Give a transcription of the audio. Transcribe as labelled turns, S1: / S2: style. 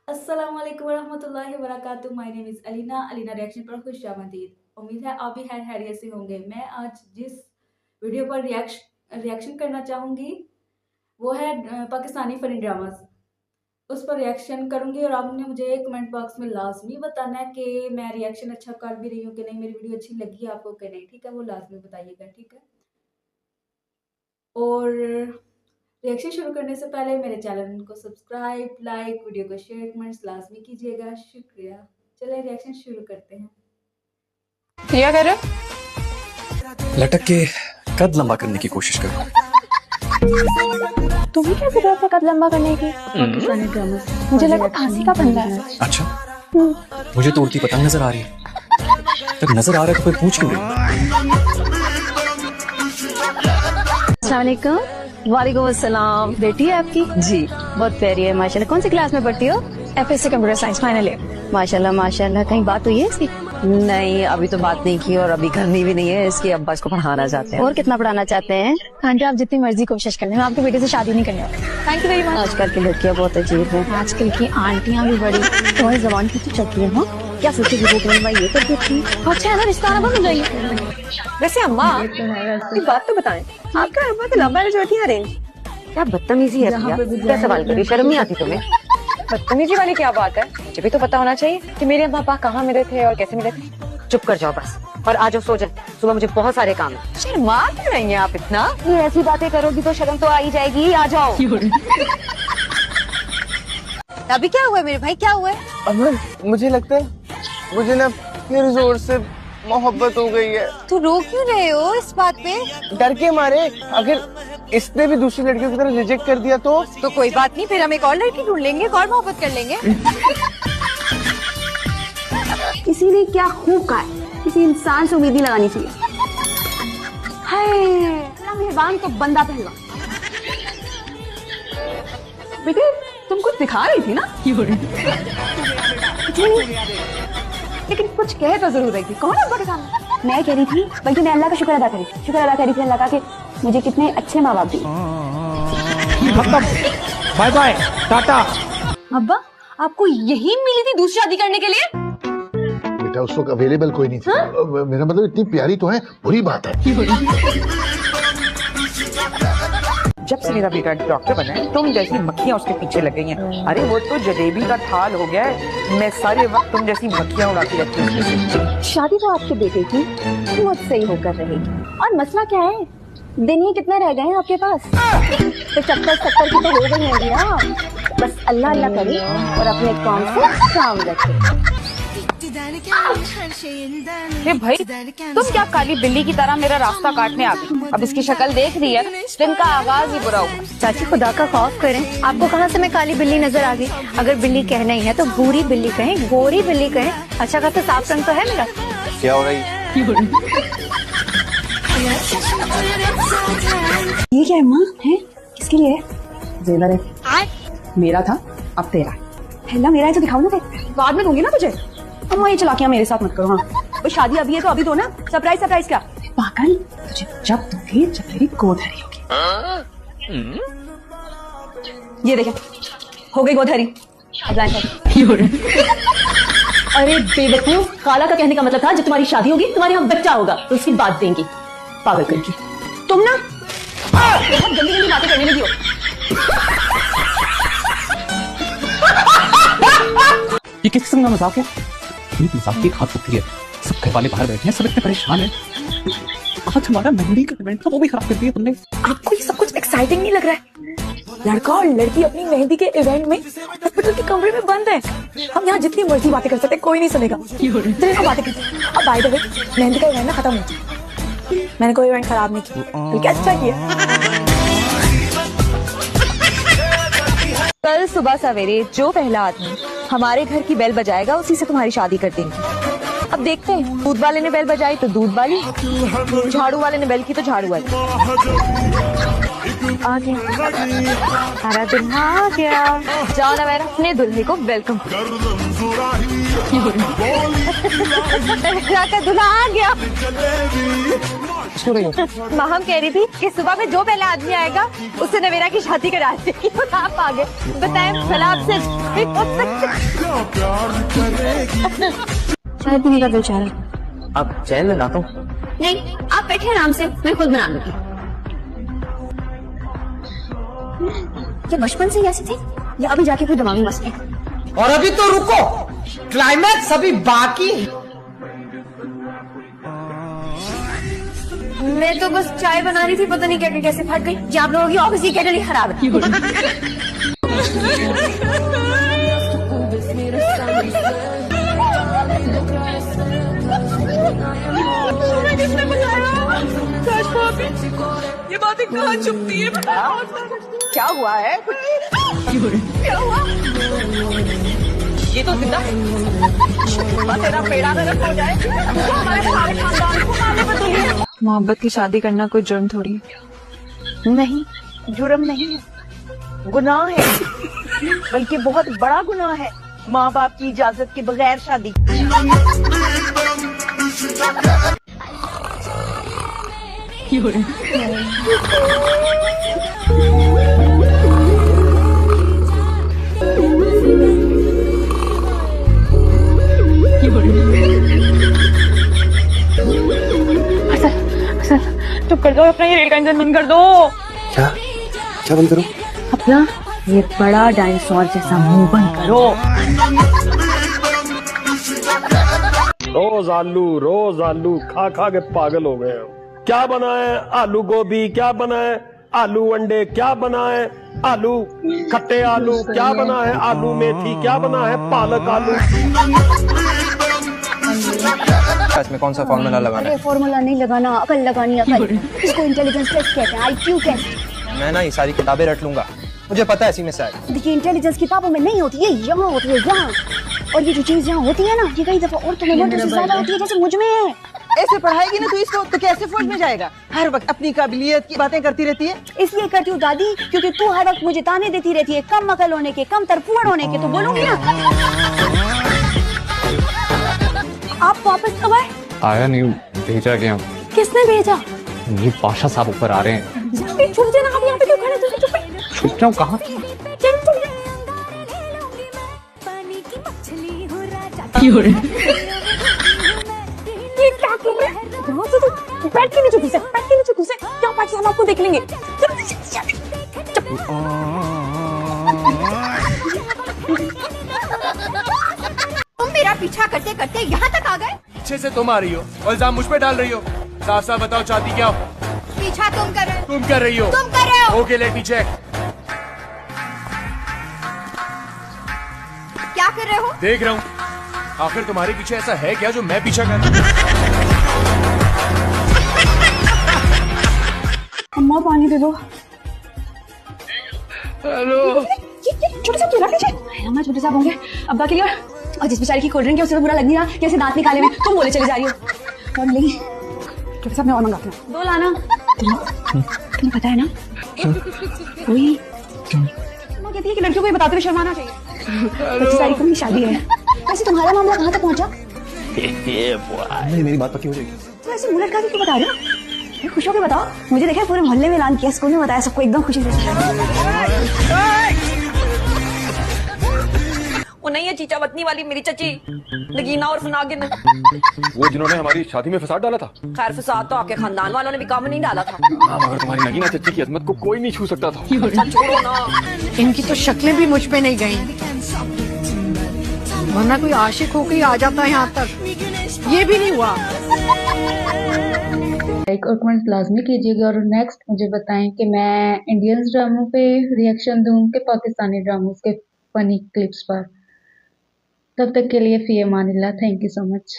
S1: अस्सलाम वालेकुम वरहमतुल्लाहि वबरकातुहू। My name is Alina. Alina reaction पर खुशामदीद। उम्मीद है आप भी खैर खैरियत से होंगे। मैं आज जिस वीडियो पर रिएक्शन करना चाहूँगी वो है पाकिस्तानी फ़नी ड्रामास। उस पर रिएक्शन करूँगी और आपने मुझे कमेंट बॉक्स में लाज़मी बताना है कि मैं रिएक्शन अच्छा कर भी रही हूँ कि नहीं, मेरी वीडियो अच्छी लगी है आपको कि नहीं, ठीक है? वो लाज़मी बताइएगा, ठीक है? और रिएक्शन शुरू करने से पहले मेरे चैनल को सब्सक्राइब, लाइक, वीडियो को शेयर, कमेंट्स लाज़मी कीजिएगा। शुक्रिया। चलिए रिएक्शन शुरू करते हैं।
S2: क्या कर रहे हो?
S3: लटक के कद लंबा करने की कोशिश करो।
S2: तुम्हें क्या जरूरत है कद लंबा करने की?
S1: पाकिस्तानी ड्रामा
S2: मुझे लगा फांसी का फंदा है।
S3: अच्छा, मुझे तोड़ती पतंग नजर आ रही है। जब नजर आ रहा है तो फिर पूछ क्यों रही?
S2: अस्सलामुअलैकुम। वालेकुम अस्सलाम। बेटी है आपकी? जी, बहुत प्यारी है माशाल्लाह। कौन सी क्लास में पढ़ती हो? FSC computer science final year. माशाल्लाह माशाल्लाह। कहीं बात हुई है इसकी?
S4: नहीं, अभी तो बात नहीं की और अभी करनी भी नहीं है। इसके अब्बा इसको पढ़ाना चाहते हैं।
S2: और कितना पढ़ाना चाहते हैं?
S5: आंटी आप जितनी मर्जी कोशिश कर लें, मैं आपके बेटे से शादी नहीं करने वाली। Thank you very much.
S4: आजकल की लड़कियां बहुत अजीब हैं।
S5: आजकल की आंटियां भी बड़ी तुम्हारी जबान की तो चलती है ना।
S4: क्या सोचेगी वो कि मैं ये करती थी?
S5: अच्छा है ना, रिश्ता आना बंद हो जाइए।
S4: वैसे अम्मा एक बात तो बताएं, आपका अब्बा तो लव मैरिज होती है अरेंज? क्या बदतमीजी है भैया, क्या सवाल करी, शर्म नहीं आती तुम्हें? बदतमीजी वाली क्या बात है? मुझे भी तो पता होना चाहिए कि मेरे पापा कहाँ मिले थे और कैसे मिले थे। चुप कर जाओ बस और आ जाओ सो जाओ। सुबह मुझे बहुत सारे काम है। शर्मा क्यों रही हैं आप इतना? ये ऐसी बातें करोगी तो शर्म तो आ ही जाएगी। आ जाओ।
S2: अभी क्या हुआ मेरे भाई, क्या हुआ है?
S6: अमन, मुझे लगता है मुझे ना फिर जोर से मोहब्बत हो गई है।
S2: तू रो क्यों रहे हो इस बात पे?
S6: डर के मारे, अगर इसने भी दूसरी लड़कियों की तरह रिजेक्ट कर दिया तो
S2: कोई बात नहीं, फिर हम एक और लड़की ढूंढ लेंगे, एक और मोहब्बत कर लेंगे।
S5: किसी ने क्या खूब कहा है, किसी इंसान से उम्मीद नहीं लगानी चाहिए। हाय अल्लाह मेहरबान तो बंदा पहलवान। बेटे तुम कुछ दिखा रही थी ना? लेकिन कुछ कह तो जरूर रही थी। कौन अब्बा के सामने? मैं कह रही थी, बल्कि मैं अल्लाह का शुक्र अदा करी थी अल्लाह का कि मुझे कितने अच्छे माँ बाप दिए।
S6: Bye bye tata.
S5: अब्बा आपको यही मिली थी दूसरी शादी करने के लिए?
S7: बेटा उस वक्त अवेलेबल कोई नहीं था। मेरा मतलब इतनी प्यारी तो है, बुरी बात है।
S4: जब से मेरा बेटा डॉक्टर बना है तुम जैसी मक्खियाँ उसके पीछे लग गई हैं। अरे वो तो जलेबी का थाल हो गया है। मैं सारे वक्त तुम जैसी मक्खियाँ उड़ाती रहती हूँ।
S5: शादी तो आपके बेटे की बहुत सही होकर रहेगी। और मसला क्या है, दिन ही कितने रह गए हैं आपके पास? तो 70 की तो हो गई होंगी ना। बस अल्लाह अल्लाह करे और अपने काम से काम रखे।
S2: भाई तुम क्या काली बिल्ली की तरह मेरा रास्ता काटने आ गई? अब इसकी शक्ल देख रही है, दिन का आगाज ही बुरा हुआ।
S5: चाची खुदा का खौफ करें, आपको कहाँ से मैं काली बिल्ली नजर आ गई? अगर बिल्ली कहना ही है तो भूरी बिल्ली कहें, गोरी बिल्ली कहें। अच्छा खासा साफ रंग तो है मेरा।
S7: क्या हो रही है?
S5: ये क्या है माँ? है किसके लिए?
S8: जेवर है, मेरा था अब तेरा।
S5: पहला मेरा है तो दिखाओ ना फिर।
S8: बाद में दूंगी ना तुझे।
S5: अम्मा ये चलाकियाँ मेरे साथ मत करो। हाँ
S8: वो शादी अभी है तो अभी दो ना। सरप्राइज क्या पागल, तुझे जब दूंगी जब मेरी गोधरी होगी। ये देखे हो गई गोधरी। अरे बेवकूफ, काला का कहने का मतलब था जब तुम्हारी शादी होगी तुम्हारे यहाँ बच्चा होगा तो उसकी बात देंगी। पागल करके तुम ना बहुत गंदी गंदी बातें करने लगी हो।
S3: ये किस किस्म का मजाक है? मजाक की हाथ उठती है। सब घर वाले बाहर बैठे हैं, सब इतने परेशान हैं। आज हमारा मेहंदी का इवेंट था, वो भी खराब कर दिया तुमने।
S8: आपको ये सब कुछ एक्साइटिंग नहीं लग रहा है? लड़का और लड़की अपनी मेहंदी के इवेंट में हॉस्पिटल के कमरे में बंद है। हम यहाँ जितनी मर्जी बातें कर सकते हैं, कोई नहीं सुनेगा। चलिए बातें करते हैं। अब बाय द वे मेहंदी का इवेंट ना खत्म हो गया। मैंने कोई इवेंट खराब नहीं किया, बल्कि अच्छा किया।
S4: कल सुबह सवेरे जो पहला आदमी हमारे घर की बेल बजाएगा उसी से तुम्हारी शादी कर देंगे। अब देखते हैं, दूध वाले ने बेल बजाई तो दूध वाली, झाड़ू वाले ने बेल की तो झाड़ू वाली। आ गया, सारा दिन आ गया। जाओ ना मेरा अपने दुल्हे को वेलकम। दूल्हा आ गया।
S3: क्यों रही हो?
S4: माँ हम कह रही थी कि सुबह में जो पहला आदमी आएगा उससे नवेरा की शादी करा देगी। आप आगे बताएं भला आपसे
S2: चाय पीने का दिल चाह रहा है।
S3: आप चैन में लाता हूँ।
S2: नहीं, आप बैठे आराम से, मैं खुद बना लूंगी। क्या बचपन से ही ऐसी थी या अभी जाके कोई दिमागी मसले?
S9: और अभी तो रुको, क्लाइमैक्स अभी बाकी है।
S2: मैं तो बस चाय बना रही थी, पता नहीं क्या कैसे फट गई। जी आप लोगों की ऑफिस की केटल ही खराब है।
S8: ये बातें कहाँ छुपती है?
S9: क्या हुआ है?
S8: क्या हुआ? ये तो जिंदा है। तेरा पेड़ा गलत हो जाए तो हमारे सारे खानदान को मारने पर तुली है।
S4: मोहब्बत की शादी करना कोई जुर्म थोड़ी है।
S9: नहीं, जुर्म नहीं है, गुनाह है, बल्कि बहुत बड़ा गुनाह है माँ बाप की इजाजत के बगैर शादी।
S8: चुप कर दो, अपना ये रेल का इंजन बंद कर दो।
S6: क्या क्या बंद करो?
S8: अपना ये बड़ा डायनासोर जैसा मुंह बंद करो।
S10: रोज आलू खा खा के पागल हो गए हम। क्या बनाए? आलू गोभी। क्या बनाए? आलू अंडे। क्या बनाए? आलू खट्टे आलू। क्या बना है? आलू मेथी। क्या बना है? पालक आलू।
S3: इसमें कौन सा फॉर्मूला लगाना है?
S5: फॉर्मूला नहीं लगाना, अकल लगानी अकल। इसको इंटेलिजेंस टेस्ट कहते हैं, IQ टेस्ट।
S3: मैं ना ये सारी किताबें रट लूंगा, मुझे पता है इसी में से आएगा।
S5: देखिए इंटेलिजेंस किताबों में नहीं होती है, यहाँ होती है, यहाँ। और ये जो चीज यहाँ होती है ना, ये कई दफा और तुम्हें से ज्यादा होती है जैसे मुझ में है।
S9: ऐसे पढ़ाएगी ना तो इसको तो कैसे फौज में जाएगा? हर वक्त अपनी काबिलियत की बातें करती रहती है।
S5: इसलिए करती हूँ दादी, क्योंकि तू हर वक्त मुझे ताने देती रहती है कम अकल होने के, कम तरफुअड़ होने के। तो बोलूंगी ना। आप वापस कब आए?
S3: आया नहीं, भेजा गया।
S5: किसने भेजा?
S3: ये पाशा साहब ऊपर आ रहे हैं।
S5: छुप जाना, आप यहाँ पे क्यों खड़े? तुम चुप
S3: छुप जाऊँ कहाँ?
S8: ये क्या कर रहे हैं? यहाँ से तो बैठ के नीचे घुसे, बैठ के नीचे घुसे। क्या पार्टी हम आपको देख लेंगे।
S4: तुम मेरा पीछा करते करते यहाँ तक आ गए।
S6: पीछे से तुम आ रही हो और इल्जाम मुझ पे डाल रही हो। साफ साफ बताओ चाहती क्या हो?
S4: पीछा तुम कर रहे हो।
S6: तुम कर रही हो।
S4: तुम कर रहे हो।
S6: Okay let me check.
S4: क्या कर रहे हो?
S6: देख रहा हूँ। आखिर तुम्हारे पीछे ऐसा है क्या जो मैं पीछा कर रहा
S8: अम्मा पानी दे दो।
S6: हेलो।
S8: छोटे साहब क्यों पीछे? अम्मा छोटे साहब होंगे अब्बा के लिए। और जिस बेचारी की कोल्ड ड्रिंक है उसे तो बुरा लग नहीं रहा कि ऐसे दांत निकाले में तुम बोले चली जा रही हो। और नहीं छोटे साहब, मैं और मंगाती हूँ। 2 लाना। तुम्हें पता है ना कोई अम्मा कहती है कि लड़कियों को ये बताते हुए शर्माना चाहिए। 25 तारीख को मेरी शादी है। वैसे तुम्हारा मामला कहाँ तक पहुँचा?
S3: मेरी बात पक्की हो जाएगी।
S5: तो ऐसे मुंह लटका के क्यों बता रहे हो? खुश होकर बताओ। मुझे देखा पूरे मोहल्ले में ऐलान किया, स्कूल में बताया, सबको एकदम खुशी से।
S8: वो नहीं है चीचा वतनी वाली मेरी चची नगीना और फनागिन,
S10: वो जिन्होंने हमारी शादी में फसाद डाला था।
S8: खैर फसाद तो आपके खानदान वालों ने भी काम नहीं डाला था।
S10: मगर तुम्हारी नगीना चच्ची की अजमत को कोई नहीं छू सकता था।
S8: अच्छा छोड़ो ना।
S9: इनकी तो शक्लें भी मुझ पे नहीं गई, वरना कोई आशिक होकर आ जाता है यहाँ तक। ये भी नहीं हुआ।
S11: लाइक और कमेंट लाजमी कीजिएगा और नेक्स्ट मुझे बताएं कि मैं इंडियंस ड्रामों पे रिएक्शन दूं कि पाकिस्तानी ड्रामों के फनी क्लिप्स पर। तब तक के लिए फी अमानिल्लाह। Thank you so much.